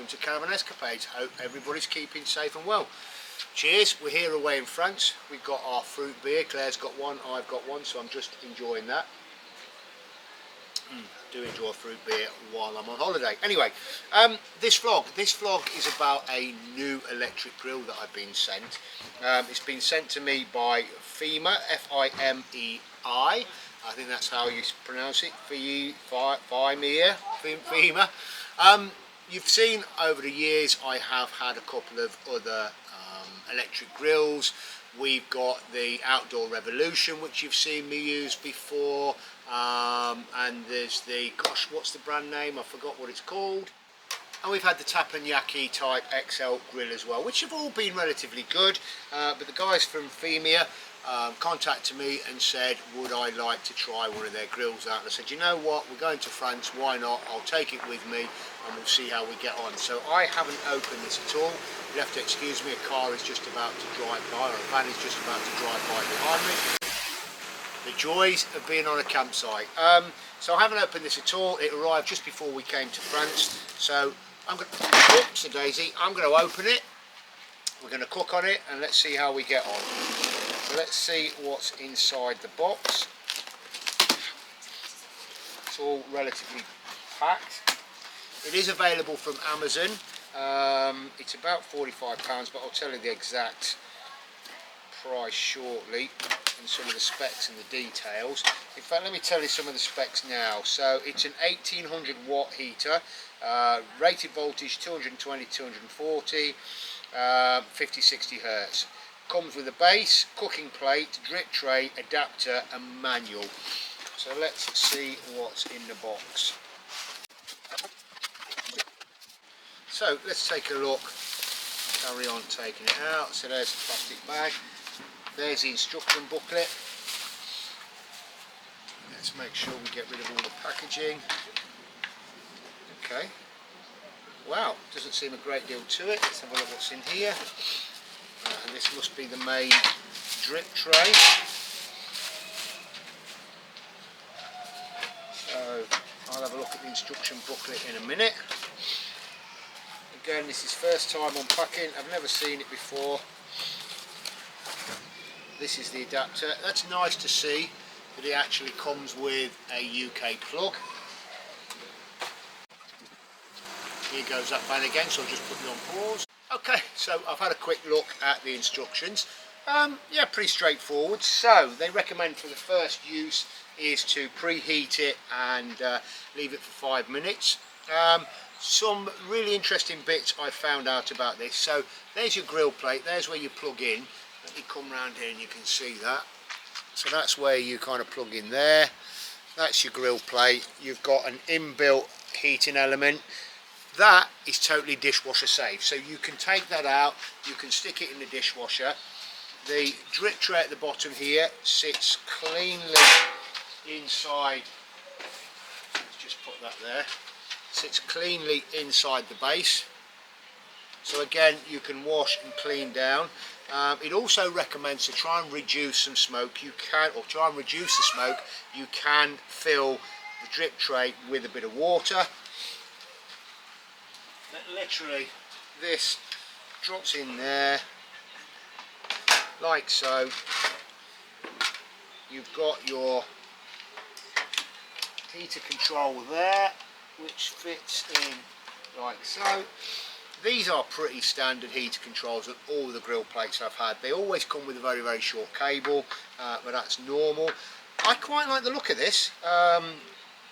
welcome to Caravan Escapades. Hope everybody's keeping safe and well. Cheers, we're here away in France. We've got our fruit beer. Claire's got one, I've got one, so I'm just enjoying that. I do enjoy fruit beer while I'm on holiday. Anyway, this vlog is about a new electric grill that I've been sent. It's been sent to me by FIMEI, F-I-M-E-I. I think that's how you pronounce it. FIMEI. You've seen over the years I have had a couple of other electric grills. We've got the Outdoor Revolution, which you've seen me use before, and there's the, gosh, what's the brand name? I forgot what it's called. And we've had the Teppanyaki type XL grill as well, which have all been relatively good, but the guys from FIMEI contacted me and said, would I like to try one of their grills out? And I said, you know what, we're going to France, why not? I'll take it with me and we'll see how we get on. So I haven't opened this at all. You'll have to excuse me, a car is just about to drive by, or a van is just about to drive by behind me. The joys of being on a campsite. So I haven't opened this at all. It arrived just before we came to France. So I'm going to, oops, daisy, I'm going to open it. We're going to cook on it and let's see how we get on. So let's see what's inside the box. It's all relatively packed. It is available from Amazon. It's about £45, but I'll tell you the exact price shortly and some of the specs and the details. In fact, let me tell you some of the specs now. So it's an 1800 watt heater, rated voltage 220, 240, 50-60 hertz. Comes with a base, cooking plate, drip tray, adapter and manual. So let's see what's in the box. So let's take a look, carry on taking it out. So there's the plastic bag, there's the instruction booklet. Let's make sure we get rid of all the packaging. Okay, wow, doesn't seem a great deal to it. Let's have a look what's in here. And this must be the main drip tray. So I'll have a look at the instruction booklet in a minute. Again, this is first time unpacking, I've never seen it before. This is the adapter. That's nice to see that it actually comes with a UK plug. Here goes that van again, so I'll just put it on pause. Okay, so I've had a quick look at the instructions. Yeah, pretty straightforward. So they recommend for the first use is to preheat it and leave it for 5 minutes. Some really interesting bits I found out about this. So there's your grill plate, there's where you plug in. Let me come round here and you can see that. So that's where you kind of plug in there. That's your grill plate. You've got an inbuilt heating element. That is totally dishwasher safe. So you can take that out, you can stick it in the dishwasher. The drip tray at the bottom here sits cleanly inside. Let's just put that there. Sits cleanly inside the base, so again you can wash and clean down. It also recommends to try and reduce some smoke. You can, or try and reduce the smoke, you can fill the drip tray with a bit of water. Literally this drops in there like so. You've got your heater control there, which fits in like so. These are pretty standard heater controls on all the grill plates I've had. They always come with a very, very short cable, but that's normal. I quite like the look of this.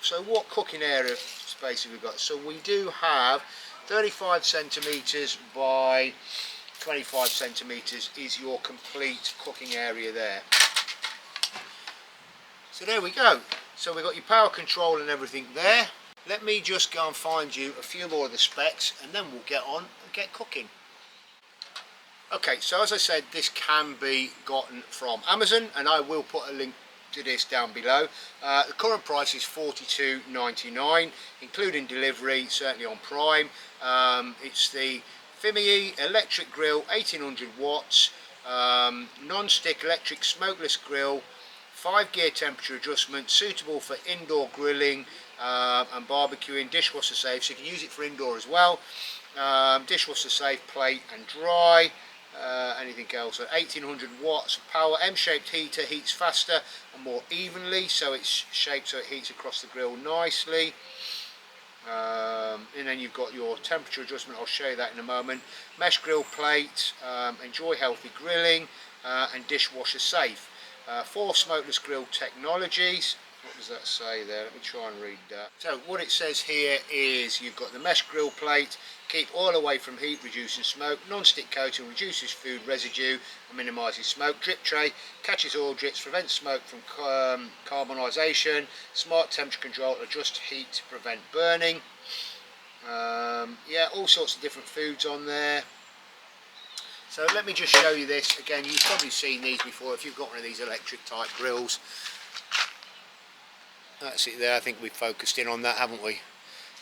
So what cooking area space have we got? So we do have 35 centimetres by 25 centimetres is your complete cooking area there. So there we go. So we've got your power control and everything there. Let me just go and find you a few more of the specs and then we'll get on and get cooking. Okay, so as I said, this can be gotten from Amazon and I will put a link to this down below. The current price is £42.99 including delivery, certainly on Prime. It's the FIMEI Electric Grill, 1800 watts, non-stick electric smokeless grill, 5-gear temperature adjustment, suitable for indoor grilling and barbecuing, dishwasher safe, so you can use it for indoor as well. Dishwasher safe, plate and dry. Anything else? So 1800 watts of power, M-shaped heater, heats faster and more evenly, so it's shaped so it heats across the grill nicely. And then you've got your temperature adjustment, I'll show you that in a moment. Mesh grill plate, enjoy healthy grilling, and dishwasher safe. 4 smokeless grill technologies. What does that say there? Let me try and read that. So what it says here is you've got the mesh grill plate, keep oil away from heat, reducing smoke. Non-stick coating reduces food residue and minimises smoke. Drip tray catches oil drips, prevents smoke from carbonisation. Smart temperature control, adjust heat to prevent burning. Yeah, all sorts of different foods on there. So let me just show you this again. You've probably seen these before if you've got one of these electric type grills. That's it there. I think we've focused in on that, haven't we?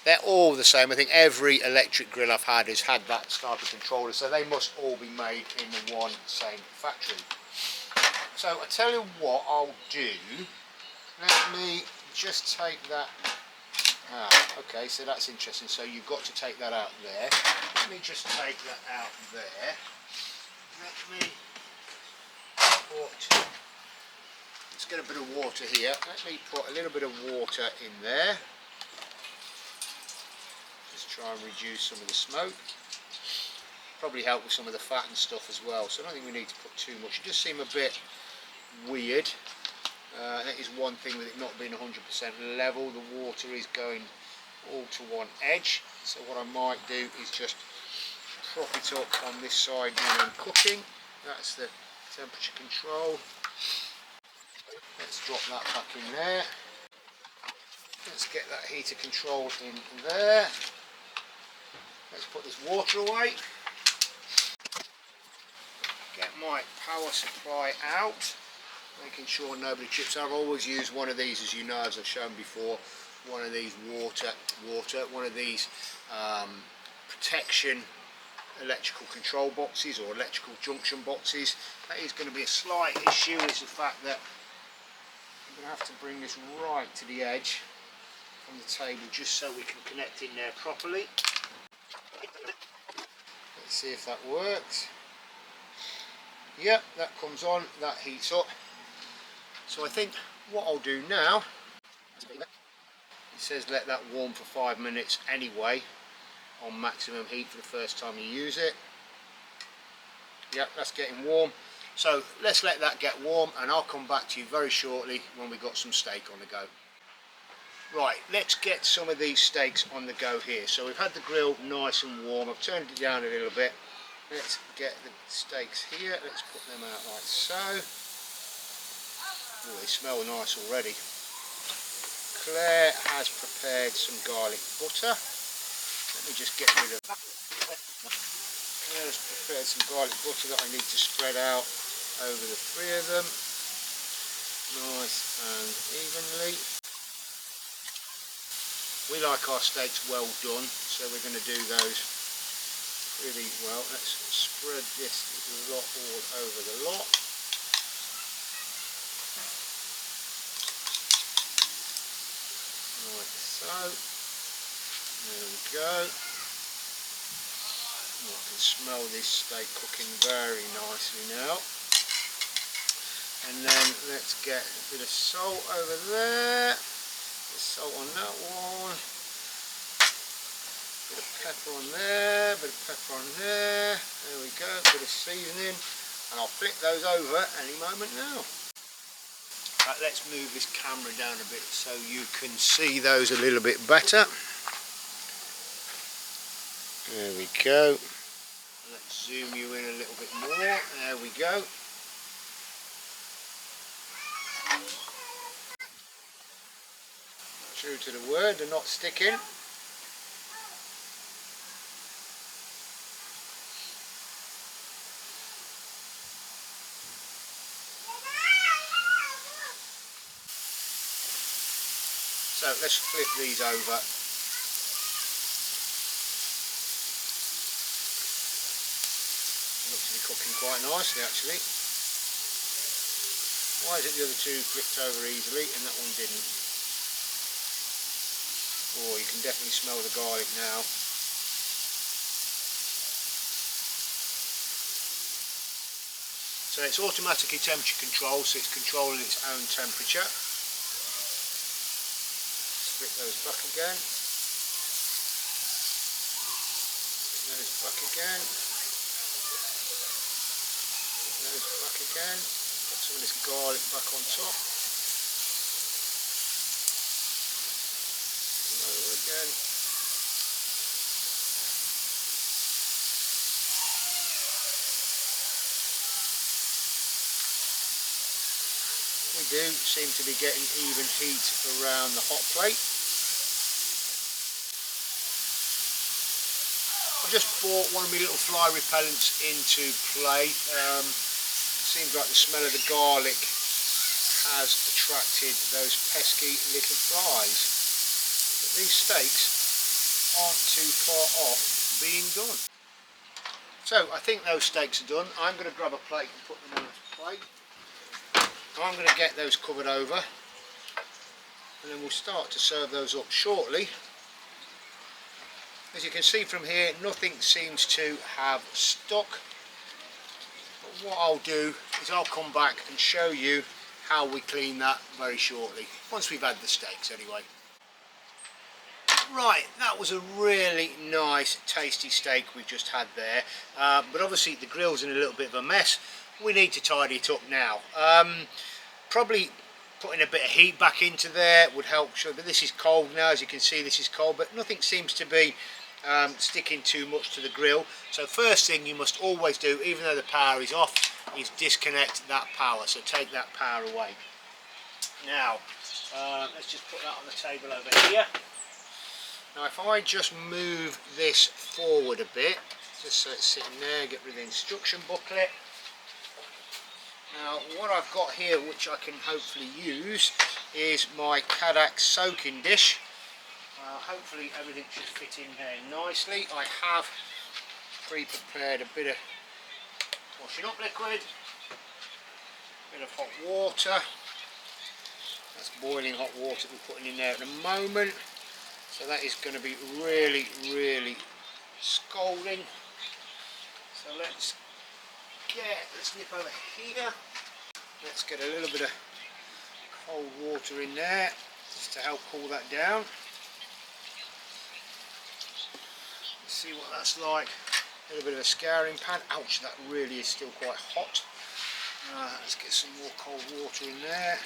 They're all the same. I think every electric grill I've had has had that type of controller, so they must all be made in the one same factory. So I tell you what I'll do. Let me just take that. Okay, so that's interesting. So you've got to take that out there. Let me just take that out there. Let me put. Let's get a bit of water here. Let me put a little bit of water in there. Just try and reduce some of the smoke. Probably help with some of the fat and stuff as well. So I don't think we need to put too much. It does seem a bit weird. That is one thing with it not being 100% level. The water is going all to one edge. So what I might do is just prop it up on this side when I'm cooking. That's the temperature control. Let's drop that back in there. Let's get that heater control in there. Let's put this water away. Get my power supply out, making sure nobody trips. I've always used one of these, as you know, as I've shown before, one of these one of these protection electrical control boxes or electrical junction boxes. That is going to be a slight issue, is the fact that I'm going to have to bring this right to the edge on the table just so we can connect in there properly. Let's see if that works. Yep, that comes on, that heats up. So I think what I'll do now, it says let that warm for 5 minutes anyway on maximum heat for the first time you use it. Yep, that's getting warm. So let's let that get warm and I'll come back to you very shortly when we've got some steak on the go. Right, let's get some of these steaks on the go here. So we've had the grill nice and warm. I've turned it down a little bit. Let's get the steaks here. Let's put them out like so. Oh, they smell nice already. Claire has prepared some garlic butter. Let me just get rid of that. Claire has prepared some garlic butter that I need to spread out over the 3 of them. Nice and evenly. We like our steaks well done, so we're going to do those really well. Let's spread this lot all over the lot. Like so. There we go. Oh, I can smell this steak cooking very nicely now. And then let's get a bit of salt over there. Salt on that one, bit of pepper on there, bit of pepper on there, there we go, bit of seasoning, and I'll flip those over any moment now. Right, let's move this camera down a bit so you can see those a little bit better. There we go. Let's zoom you in a little bit more, there we go. True to the word, they're not sticking. So let's flip these over. Looks to be cooking quite nicely actually. Why is it the other two flipped over easily and that one didn't? Oh, you can definitely smell the garlic now. So it's automatically temperature controlled, so it's controlling its own temperature. Split those back again. Split those back again. Split those back again. Put some of this garlic back on top. Over again. We do seem to be getting even heat around the hot plate. I've just bought one of my little fly repellents into play. Seems like the smell of the garlic has attracted those pesky little flies. But these steaks aren't too far off being done. So I think those steaks are done. I'm going to grab a plate and put them on a plate. I'm going to get those covered over, and then we'll start to serve those up shortly. As you can see from here, nothing seems to have stuck. But what I'll do is I'll come back and show you how we clean that very shortly, once we've had the steaks anyway. Right, that was a really nice tasty steak we've just had there, but obviously the grill's in a little bit of a mess. We need to tidy it up now. Probably putting a bit of heat back into there would help, but this is cold now. As you can see, this is cold, but nothing seems to be sticking too much to the grill. So first thing you must always do, even though the power is off, is disconnect that power. So take that power away. Now let's just put that on the table over here. Now if I just move this forward a bit, just so it's sitting there, get rid of the instruction booklet. Now what I've got here, which I can hopefully use, is my Caravan soaking dish. Hopefully everything should fit in there nicely. I have pre-prepared a bit of washing up liquid, a bit of hot water. That's boiling hot water we're putting in there at the moment. So that is going to be really, really scalding. So let's nip over here. Let's get a little bit of cold water in there just to help cool that down. Let's see what that's like. A little bit of a scouring pad. Ouch, that really is still quite hot. Let's get some more cold water in there.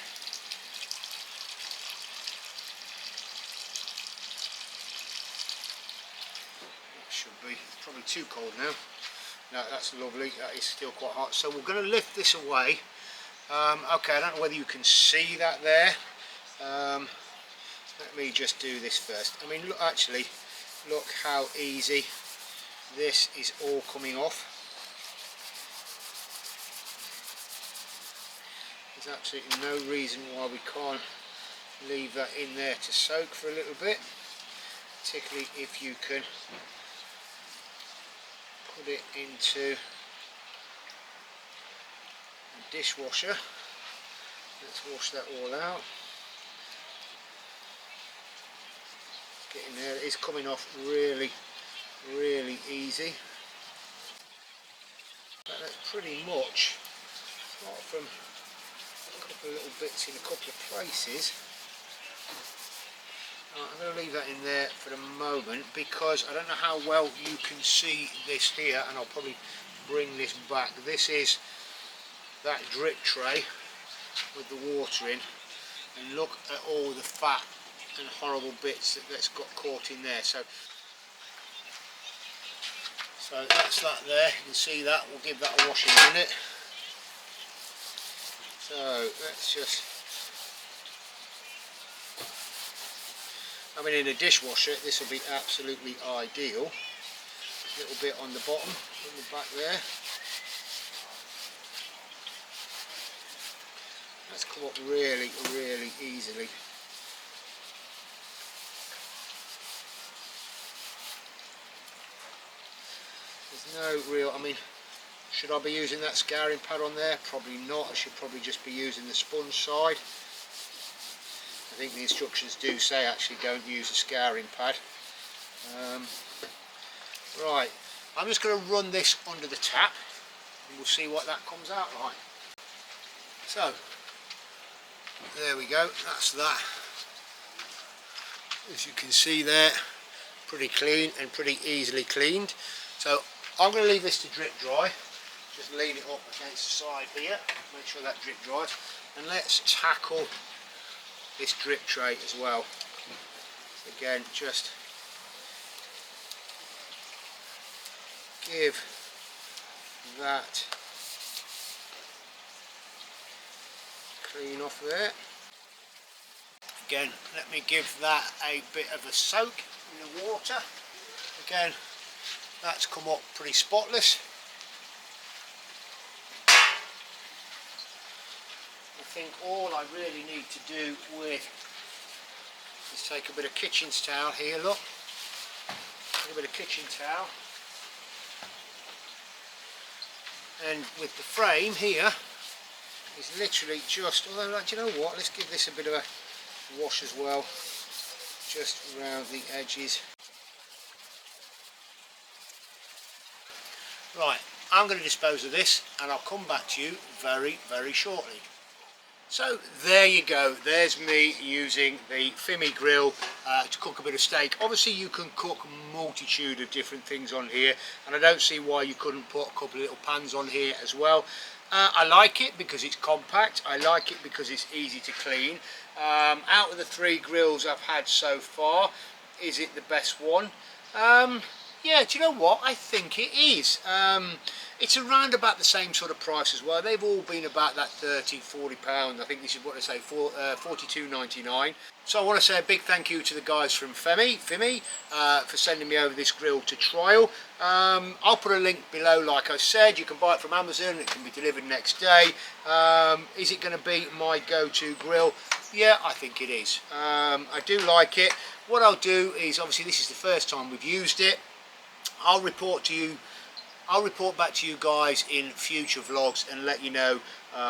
That should be probably too cold now. No, that's lovely. That is still quite hot. So we're going to lift this away. Okay, I don't know whether you can see that there. Let me just do this first. I mean, look, actually, look how easy this is all coming off. There's absolutely no reason why we can't leave that in there to soak for a little bit, particularly if you can put it into a dishwasher. Let's wash that all out. Get in there. It is coming off really, really easy. But that's pretty much, apart from a couple of little bits in a couple of places. I'm going to leave that in there for the moment because I don't know how well you can see this here, and I'll probably bring this back. This is that drip tray with the water in, and look at all the fat and horrible bits that's got caught in there. So that's that there. You can see that. We'll give that a wash in a minute. So let's just, I mean, in a dishwasher this will be absolutely ideal. A little bit on the bottom, on the back there. That's come up really, really easily. There's no real, I mean, should I be using that scouring pad on there? Probably not. I should probably just be using the sponge side. I think the instructions do say actually don't use a scouring pad. Right, I'm just going to run this under the tap and we'll see what that comes out like. So there we go, that's that. As you can see there, pretty clean and pretty easily cleaned. So I'm going to leave this to drip dry. Just lean it up against the side here, make sure that drip dries, and let's tackle this drip tray as well. Again, just give that clean off there. Again, let me give that a bit of a soak in the water. Again, that's come up pretty spotless. I think all I really need to do with is take a bit of kitchen towel here, look. Take a bit of kitchen towel. And with the frame here, is literally just, although like, do you know what, let's give this a bit of a wash as well, just around the edges. Right, I'm going to dispose of this and I'll come back to you very, very shortly. So there you go, there's me using the FIMEI grill to cook a bit of steak. Obviously you can cook a multitude of different things on here, and I don't see why you couldn't put a couple of little pans on here as well. I like it because it's compact, I like it because it's easy to clean. Out of the 3 grills I've had so far, is it the best one? Yeah, do you know what? I think it is. It's around about the same sort of price as well. They've all been about that £30–40. I think this is what they say, £42.99. So I want to say a big thank you to the guys from FIMEI for sending me over this grill to trial. I'll put a link below, like I said. You can buy it from Amazon, it can be delivered next day. Is it going to be my go-to grill? Yeah, I think it is. I do like it. What I'll do is, obviously this is the first time we've used it. I'll report back to you guys in future vlogs and let you know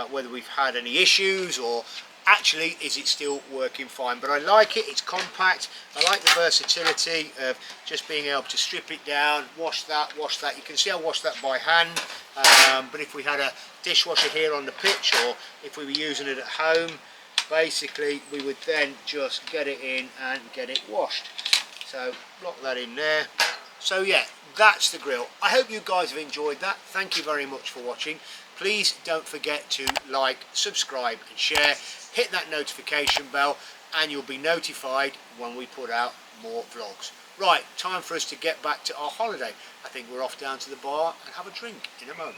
whether we've had any issues, or actually is it still working fine. But I like it, it's compact. I like the versatility of just being able to strip it down, wash that. You can see I wash that by hand, but if we had a dishwasher here on the pitch, or if we were using it at home, basically we would then just get it in and get it washed. So lock that in there. So yeah, that's the grill. I hope you guys have enjoyed that. Thank you very much for watching. Please don't forget to like, subscribe and share. Hit that notification bell and you'll be notified when we put out more vlogs. Right, time for us to get back to our holiday. I think we're off down to the bar and have a drink in a moment.